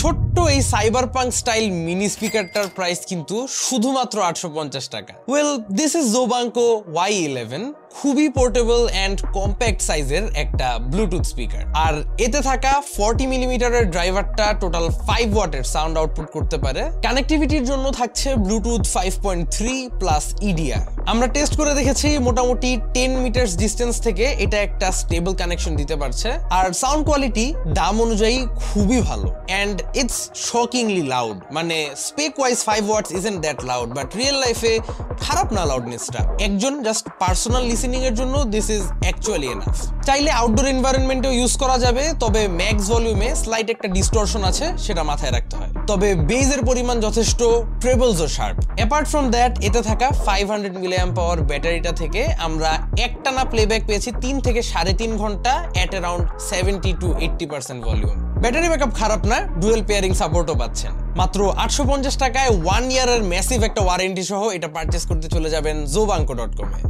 ছোট্ট এই Cyberpunk style mini স্পিকারটার price কিন্তু শুধুমাত্র 850 টাকা। ওয়েল, দিস ইজ জোবাঙ্কো Y11, খুবই পোর্টেবল অ্যান্ড কম্প্যাক্ট সাইজের একটা ব্লুটুথ স্পিকার। আর এতে থাকা 40 মিলিমিটারের ড্রাইভারটা টোটাল 5 ওয়াটের সাউন্ড আউটপুট করতে পারে। কানেক্টিভিটির জন্য থাকছে ব্লুটুথ 5.3 প্লাস EDR। আমরা টেস্ট করে দেখেছি মোটামুটি 10 মিটার্স ডিস্টেন্স থেকে এটা একটা স্টেবল কানেকশন দিতে পারছে। আর সাউন্ড কোয়ালিটি দাম অনুযায়ী খুবই ভালো অ্যান্ড ইটস শকিংলি লাউড। মানে spec wise 5 watts isn't that loud, but real লাইফে খারাপ না লাউডনেসটা। একজন জাস্ট পার্সোনাল লিসেনিং এর জন্য দিস ইজ অ্যাকচুয়ালি এনাফ। চাইলে আউটডোর এনভায়রনমেন্টেও ইউজ করা যাবে, তবে ম্যাক্স ভলিউমে স্লাইট একটা ডিস্টরশন আছে, সেটা মাথায় রাখতে হয়। তবে বেজের পরিমাণ যথেষ্ট, ট্রেবলসও শার্প। অ্যাপার্ট ফ্রম দ্যাট, এতে থাকা 500 মিলিঅ্যাম্প আওয়ার ব্যাটারিটা থেকে আমরা একটানা প্লেব্যাক পেয়েছি 3 থেকে 3.5 ঘন্টা at around 70 to 80% volume. Battery backup খারাপ না, ডুয়েল পেয়ারিং সাপোর্টও পাচ্ছেন। মাত্র 850 টাকায় 1 ইয়ারের ম্যাসিভ একটা ওয়ারেন্টি সহ এটা পারচেস করতে চলে যাবেন zobanko.com এ।